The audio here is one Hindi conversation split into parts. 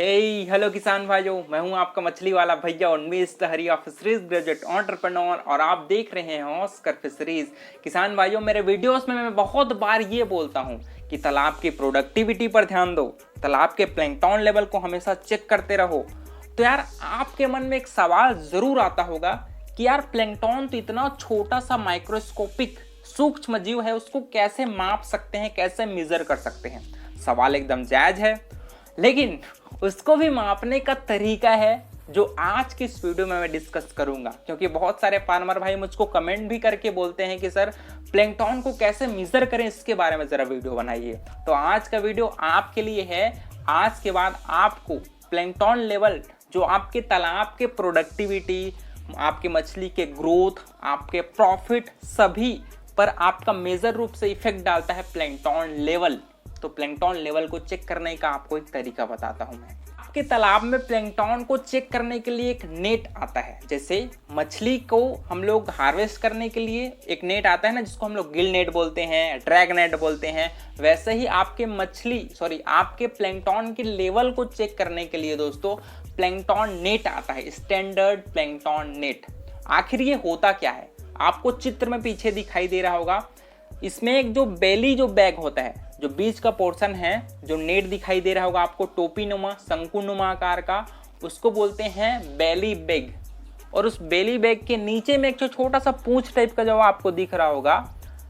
हेलो किसान भाइयों, मैं हूं आपका मछली वाला भैया और miss Hari of fisheries graduate entrepreneur और आप देख रहे हैं ऑस्कर फिशरीज। किसान भाइयों, मेरे वीडियोस में मैं बहुत बार ये बोलता हूं कि तालाब की प्रोडक्टिविटी पर ध्यान दो, तालाब के प्लैंकटन लेवल को हमेशा चेक करते रहो। तो यार आपके मन में एक सवाल जरूर आता होगा कि यार प्लैंकटन तो इतना छोटा सा माइक्रोस्कोपिक सूक्ष्म जीव है, उसको कैसे माप सकते हैं, कैसे मेजर कर सकते हैं। सवाल एकदम जायज है, लेकिन उसको भी मापने का तरीका है जो आज की इस वीडियो में मैं डिस्कस करूंगा। क्योंकि बहुत सारे फार्मर भाई मुझको कमेंट भी करके बोलते हैं कि सर प्लैंकटन को कैसे मेजर करें, इसके बारे में जरा वीडियो बनाइए। तो आज का वीडियो आपके लिए है। आज के बाद आपको प्लैंकटन लेवल जो आपके तालाब के प्रोडक्टिविटी, आपके मछली के ग्रोथ, आपके प्रॉफिट सभी पर आपका मेजर रूप से इफेक्ट डालता है प्लैंकटन लेवल। तो प्लैंकटन लेवल को चेक करने का आपको एक तरीका बताता हूं मैं। आपके तालाब में प्लैंकटन को चेक करने के लिए एक नेट आता है। जैसे मछली को हम लोग हार्वेस्ट करने के लिए एक नेट आता है ना, जिसको हम लोग गिल नेट बोलते हैं, ड्रैग नेट बोलते हैं। वैसे ही आपके प्लैंकटन के लेवल को चेक करने के लिए दोस्तों प्लैंकटन नेट आता है, स्टैंडर्ड प्लैंकटन नेट। आखिर ये होता क्या है, आपको चित्र में पीछे दिखाई दे रहा होगा। इसमें एक जो बेली जो बैग होता है, जो बीच का पोर्शन है, जो नेट दिखाई दे रहा होगा आपको टोपी नुमा, शंकु नुमा आकार का, उसको बोलते हैं बेली बैग। और उस बेली बैग के नीचे में एक छोटा सा पूंछ टाइप का जो आपको दिख रहा होगा,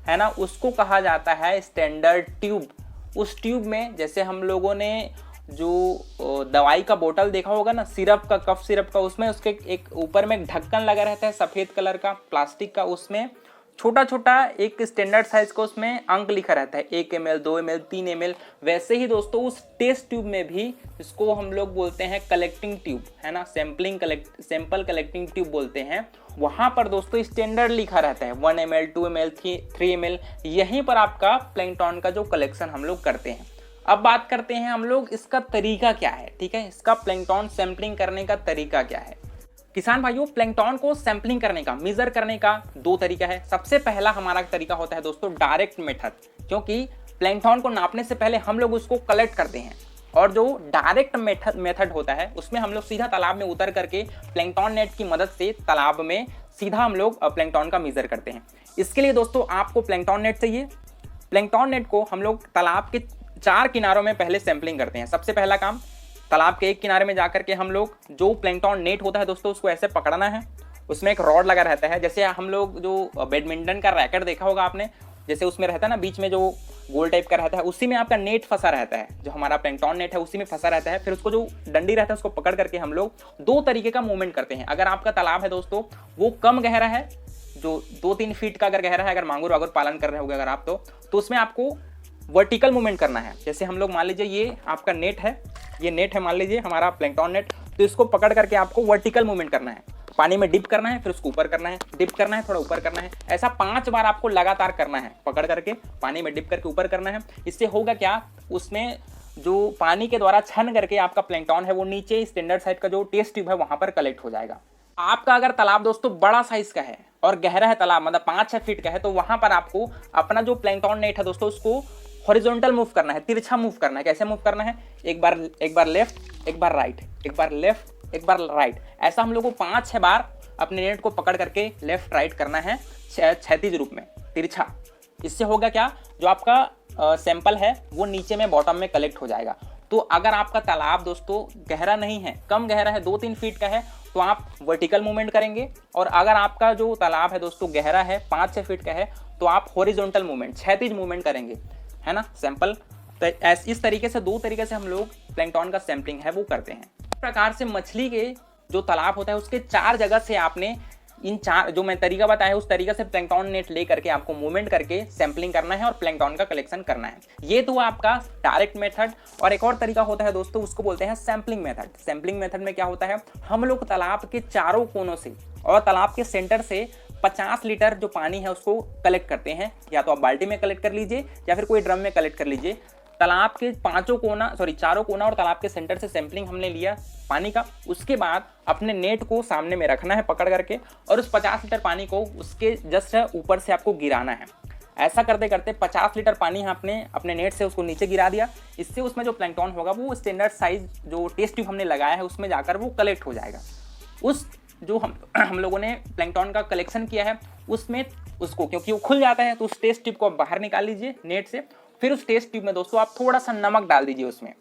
है ना, उसको कहा जाता है स्टैंडर्ड ट्यूब। उस ट्यूब में जैसे हम लोगों ने जो दवाई का बोतल देखा होगा ना, सिरप का, कफ सिरप का, उसमें उसके एक ऊपर में एक ढक्कन लगा रहता है सफेद कलर का प्लास्टिक का, उसमें छोटा छोटा एक स्टैंडर्ड साइज का उसमें अंक लिखा रहता है, 1 ml, 2 ml, 3 ml। वैसे ही दोस्तों उस टेस्ट ट्यूब में भी, इसको हम लोग बोलते हैं कलेक्टिंग ट्यूब, है ना, सैंपल कलेक्टिंग ट्यूब बोलते हैं। वहां पर दोस्तों स्टैंडर्ड लिखा रहता है 1 ml, 2 ml, 3 ml। यहीं पर आपका प्लैंकटन का जो कलेक्शन हम लोग करते हैं। अब बात करते हैं हम लोग इसका तरीका क्या है। ठीक है, इसका प्लैंकटन सैंपलिंग करने का तरीका क्या है। किसान भाइयों, प्लैंकटन को सैंपलिंग करने का, मेजर करने का 2 तरीका है। सबसे पहला हमारा तरीका होता है दोस्तों डायरेक्ट मेथड, क्योंकि प्लैंकटन को नापने से पहले हम लोग उसको कलेक्ट करते हैं। और जो डायरेक्ट मेथड होता है उसमें हम लोग सीधा तालाब में उतर करके प्लैंकटन नेट की मदद से तालाब में सीधा हम लोग प्लैंकटन का मेजर करते हैं। इसके लिए दोस्तों आपको प्लैंकटन नेट चाहिए। प्लैंकटन नेट को हम लोग तालाब के 4 किनारों में पहले सैंपलिंग करते हैं। सबसे पहला काम, तालाब के एक किनारे में जाकर के हम लोग जो प्लैंकटन नेट होता है दोस्तों, उसको ऐसे पकड़ना है। उसमें एक रॉड लगा रहता है, जैसे हम लोग जो बैडमिंटन का रैकेट देखा होगा आपने, जैसे उसमें रहता है ना, बीच में जो गोल टाइप का रहता है, उसी में आपका नेट फंसा रहता है। जो हमारा प्लैंकटन नेट है उसी में फंसा रहता है। फिर उसको जो डंडी रहता है उसको पकड़ करके हम लोग 2 तरीके का मूवमेंट करते हैं। अगर आपका तालाब है दोस्तों वो कम गहरा है, जो 2-3 फीट का अगर गहरा है, अगर मांगुर वागुर पालन कर रहे होंगे अगर आप, तो उसमें आपको वर्टिकल मूवमेंट करना है। जैसे हम लोग मान लीजिए ये आपका नेट है, ये नेट है मान लीजिए हमारा प्लैंकटन नेट, तो इसको पकड़ करके आपको वर्टिकल मूवमेंट करना है। पानी में डिप करना है, फिर उसको ऊपर करना है, डिप करना है, थोड़ा ऊपर करना है। ऐसा 5 बार आपको लगातार करना है, पकड़ करके पानी में डिप करके ऊपर करना है। इससे होगा क्या, उसमें जो पानी के द्वारा छन करके आपका प्लैंकटन है वो नीचे स्टैंडर्ड साइज का जो टेस्ट ट्यूब है वहां पर कलेक्ट हो जाएगा। आपका अगर तालाब दोस्तों बड़ा साइज का है और गहरा है तालाब, मतलब 5-6 फीट का है, तो वहां पर आपको अपना जो प्लैंकटन नेट है दोस्तों उसको हॉरिजॉन्टल मूव करना है, तिरछा मूव करना है। कैसे मूव करना है, एक बार लेफ्ट, एक बार राइट, एक बार लेफ्ट, एक बार राइट। ऐसा हम लोग को 5-6 बार अपने नेट को पकड़ करके लेफ्ट राइट करना है, क्षैतिज रूप में, तिरछा। इससे होगा क्या, जो आपका सैंपल है वो नीचे में बॉटम में कलेक्ट हो जाएगा। तो अगर आपका तालाब दोस्तों गहरा नहीं है, कम गहरा है, 2-3 फीट का है, तो आप वर्टिकल मूवमेंट करेंगे। और अगर आपका जो तालाब है दोस्तों गहरा है, 5-6 फीट का है, तो आप हॉरिजॉन्टल मूवमेंट, क्षैतिज मूवमेंट करेंगे, है ना, सैंपल। तो इस तरीके से 2 तरीके से हम लोग प्लैंकटन का सैंपलिंग है वो करते हैं। इस प्रकार से मछली के जो तालाब होता है उसके 4 जगह से आपने इन 4 जो मैं तरीका बताया है उस तरीके से प्लैंकटन नेट ले करके आपको मूवमेंट करके सैंपलिंग करना है और प्लैंकटन का कलेक्शन करना है। ये तो आपका डायरेक्ट मेथड। और एक और तरीका होता है दोस्तों, उसको बोलते हैं सैंपलिंग मेथड। सैंपलिंग मेथड में क्या होता है, हम लोग तालाब के चारों कोनों से और तालाब के सेंटर से 50 लीटर जो पानी है उसको कलेक्ट करते हैं। या तो आप बाल्टी में कलेक्ट कर लीजिए या फिर कोई ड्रम में कलेक्ट कर लीजिए। तालाब के चारों कोना और तालाब के सेंटर से सैंपलिंग हमने लिया पानी का। उसके बाद अपने नेट को सामने में रखना है पकड़ करके, और उस 50 लीटर पानी को उसके जस्ट ऊपर से आपको गिराना है। ऐसा करते करते 50 लीटर पानी आपने अपने नेट से उसको नीचे गिरा दिया। इससे उसमें जो प्लैंकटन होगा वो स्टैंडर्ड साइज जो टेस्ट ट्यूब हमने लगाया है उसमें जाकर वो कलेक्ट हो जाएगा। उस जो हम लोगों ने प्लैंकटन का कलेक्शन किया है उसमें उसको, क्योंकि वो खुल जाता है, तो उस टेस्ट ट्यूब को बाहर निकाल लीजिए नेट से। फिर उस टेस्ट ट्यूब में दोस्तों आप थोड़ा सा नमक डाल दीजिए। उसमें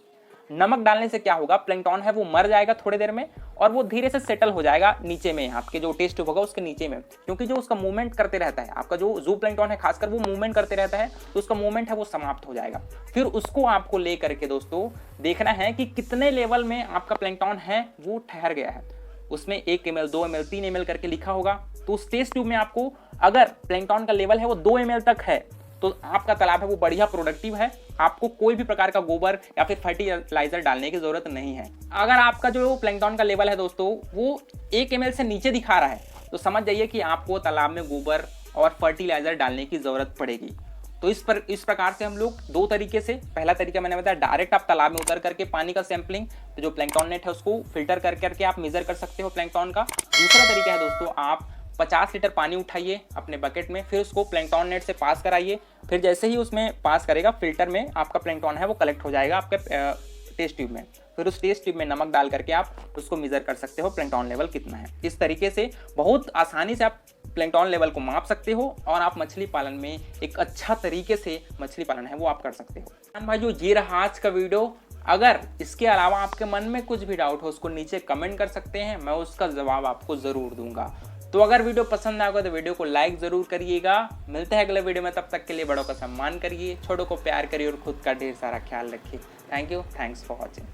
नमक डालने से क्या होगा, प्लैंकटन है वो मर जाएगा थोड़ी देर में और वो धीरे से सेटल हो जाएगा नीचे में, आपके जो टेस्ट ट्यूब होगा उसके नीचे में, क्योंकि जो उसका मूवमेंट करते रहता है, आपका जो जू प्लैंकटन है खासकर वो मूवमेंट करते रहता है, तो उसका मूवमेंट है वो समाप्त हो जाएगा। फिर उसको आपको ले करके दोस्तों देखना है कि कितने लेवल में आपका प्लैंकटन है वो ठहर गया है। उसमें 1 ml 2 ml 3 ml करके लिखा होगा। तो उस टेस्ट ट्यूब में आपको अगर प्लैंकटन का लेवल है वो 2 ml तक है तो आपका तालाब है वो बढ़िया प्रोडक्टिव है, आपको कोई भी प्रकार का गोबर या फिर फर्टिलाइजर डालने की जरूरत नहीं है। अगर आपका जो प्लैंकटन का लेवल है दोस्तों वो 1 ml से नीचे दिखा रहा है तो समझ जाइए कि आपको तालाब में गोबर और फर्टिलाइजर डालने की जरूरत पड़ेगी। तो इस प्रकार से हम लोग 2 तरीके से, पहला तरीका मैंने बताया डायरेक्ट आप तालाब में उतर करके पानी का सैंपलिंग, तो जो प्लैंकटन नेट है उसको फिल्टर कर करके आप मेजर कर सकते हो प्लैंकटन का। दूसरा तरीका है दोस्तों, आप 50 लीटर पानी उठाइए अपने बकेट में, फिर उसको प्लैंकटन नेट से पास कराइए। फिर जैसे ही उसमें पास करेगा फिल्टर में आपका प्लैंकटन है वो कलेक्ट हो जाएगा आपके टेस्ट ट्यूब में। फिर उस टेस्ट ट्यूब में नमक डाल करके आप उसको मेजर कर सकते हो प्लैंकटन लेवल कितना है। इस तरीके से बहुत आसानी से आप प्लैंकटन लेवल को माप सकते हो और आप मछली पालन में एक अच्छा तरीके से मछली पालन है वो आप कर सकते हो। किसान भाइयों, ये रहा आज का वीडियो। अगर इसके अलावा आपके मन में कुछ भी डाउट हो उसको नीचे कमेंट कर सकते हैं, मैं उसका जवाब आपको जरूर दूंगा। तो अगर वीडियो पसंद आएगा तो वीडियो को लाइक जरूर करिएगा। मिलते हैं अगले वीडियो में, तब तक के लिए बड़ों का सम्मान करिए, छोटों को प्यार करिए और खुद का ढेर सारा ख्याल रखिए। Thank you, thanks for watching.